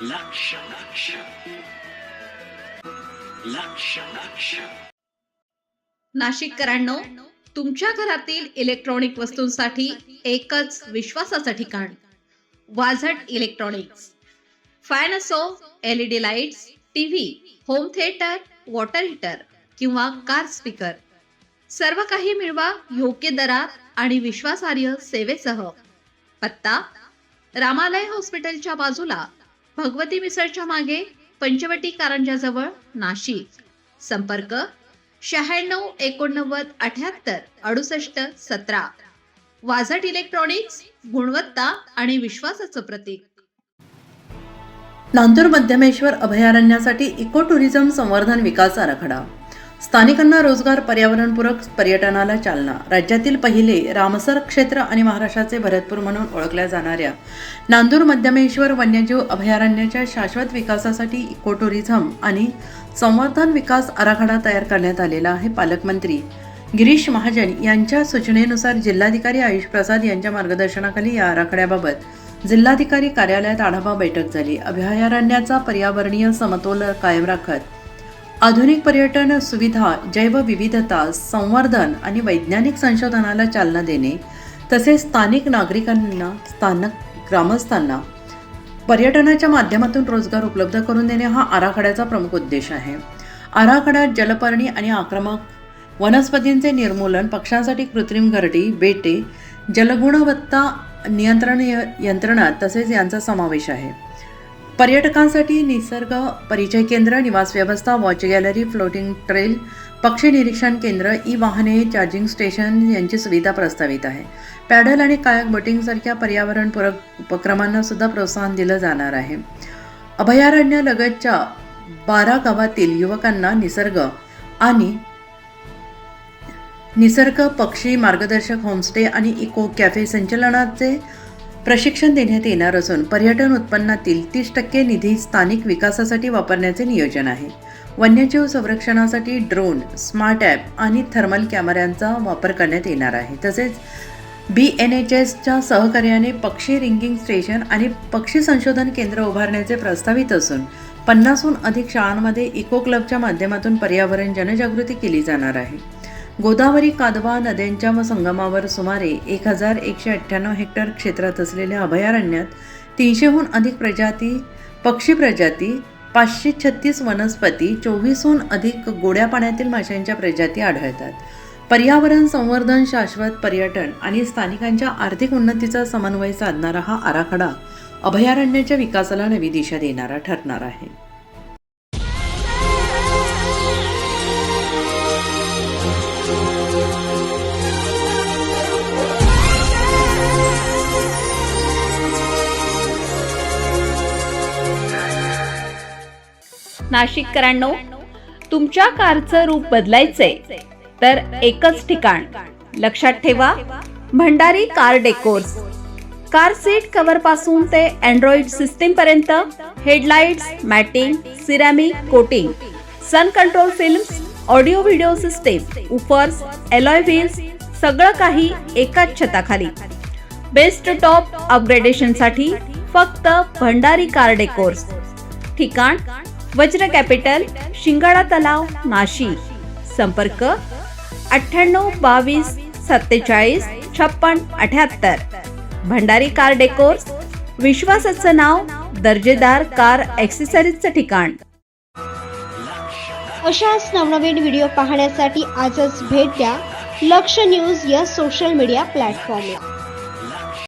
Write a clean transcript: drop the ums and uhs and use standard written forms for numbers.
लक्ष लक्ष लक्ष लक्ष नाशिककरांनो, तुमच्या घरातील इलेक्ट्रॉनिक वस्तूंसाठी एकच विश्वासाचं ठिकाण वाझट इलेक्ट्रॉनिक्स. फॅन असो, LED lights, TV, home theatre, water heater किंवा कार स्पीकर, सर्व काही मिळवा योग्य दरात आणि विश्वासार्ह सेवेसह. पत्ता: रामालय हॉस्पिटलच्या बाजूला, भगवती मिसळच्या मागे, पंचवटी कारंजाजवळ, नाशिक. संपर्क: 96 89 78 68 17. वाझट इलेक्ट्रॉनिक्स, गुणवत्ता आणि विश्वासाचं प्रतीक. नांदूर मध्यमेश्वर अभयारण्यासाठी इको टुरिझम संवर्धन विकास आराखडा. स्थानिकांना रोजगार, पर्यावरणपूरक पर्यटनाला चालना. राज्यातील पहिले रामसर क्षेत्र आणि महाराष्ट्राचे भरतपूर म्हणून ओळखल्या जाणाऱ्या नांदूर मध्यमेश्वर वन्यजीव अभयारण्याच्या शाश्वत विकासासाठी इको टुरिझम आणि संवर्धन विकास आराखडा तयार करण्यात आलेला आहे. पालकमंत्री गिरीश महाजन यांच्या सूचनेनुसार जिल्हाधिकारी आयुष प्रसाद यांच्या मार्गदर्शनाखाली या आराखड्याबाबत जिल्हाधिकारी कार्यालयात आढावा बैठक झाली. अभयारण्याचा पर्यावरणीय समतोल कायम राखत आधुनिक पर्यटन सुविधा, जैवविविधता, संवर्धन आणि वैज्ञानिक संशोधनाला चालना देणे, तसेच स्थानिक नागरिकांना, स्थानिक ग्रामस्थांना पर्यटनाच्या माध्यमातून रोजगार उपलब्ध करून देणे हा आराखड्याचा प्रमुख उद्देश आहे. आराखड्यात जलपर्णी आणि आक्रमक वनस्पतींचे निर्मूलन, पक्ष्यांसाठी कृत्रिम घरटी, बेटे, जलगुणवत्ता नियंत्रण यंत्रणा तसेच यांचा समावेश आहे. पर्यटकांसाठी निसर्ग परिचय केंद्र, निवास व्यवस्था, वॉच गॅलरी, फ्लोटिंग ट्रेल, पक्षी निरीक्षण केंद्र, वाहने, चार्जिंग स्टेशन यांची सुविधा प्रस्तावित आहे. पॅडल आणि कायाक बोटिंगसारख्या पर्यावरणपूरक उपक्रमांना सुद्धा प्रोत्साहन दिलं जाणार आहे. अभयारण्यालगतच्या 12 गावातील युवकांना निसर्ग पक्षी मार्गदर्शक होमस्टे आणि इको कॅफे संचलनाचे प्रशिक्षण देण्यात येणार असून पर्यटन उत्पन्नातील 30% निधी स्थानिक विकासासाठी वापरण्याचे नियोजन आहे. वन्यजीव संरक्षणासाठी ड्रोन, स्मार्ट ॲप आणि थर्मल कॅमेऱ्यांचा वापर करण्यात येणार आहे. तसेच BNHSच्या सहकार्याने पक्षी रिंगिंग स्टेशन आणि पक्षी संशोधन केंद्र उभारण्याचे प्रस्तावित असून 50हून अधिक शाळांमध्ये इको क्लबच्या माध्यमातून पर्यावरण जनजागृती केली जाणार आहे. गोदावरी, कादवा नद्यांच्या संगमावर सुमारे 1198 हेक्टर क्षेत्रात असलेल्या अभयारण्यात 300हून अधिक पक्षी प्रजाती, 536 वनस्पती, 24हून अधिक गोड्या पाण्यातील माशांच्या प्रजाती आढळतात. पर्यावरण संवर्धन, शाश्वत पर्यटन आणि स्थानिकांच्या आर्थिक उन्नतीचा समन्वय साधणारा हा आराखडा अभयारण्याच्या विकासाला नवी दिशा देणारा ठरणार आहे. नाशिककरांनो, तुमच्या कारचं रूप बदलायचंय तर एकच ठिकाण. लक्षात ठेवा, Bhandari car decors. Car seat cover पासून ते अँड्रॉइड सिस्टीम पर्यंत, headlights, matting, ceramic coating, sun control films, audio video system, woofers, alloy wheels, सगळं काही एकाच छताखाली. बेस्ट टॉप अपग्रेडेशनसाठी फक्त भंडारी कार डेकोर्स. ठिकाण: वज्र कॅपिटल, शिंगाडा तलाव, नाशिक. संपर्क: 98 22 47 56 78. भंडारी कार डेकोर्स, विश्वासाचं नाव, दर्जेदार कार ॲक्सेसरीजचं ठिकाण. अशाच नवनवीन व्हिडिओ पाहण्यासाठी आजच भेट द्या लक्ष न्यूज या सोशल मीडिया प्लॅटफॉर्मला.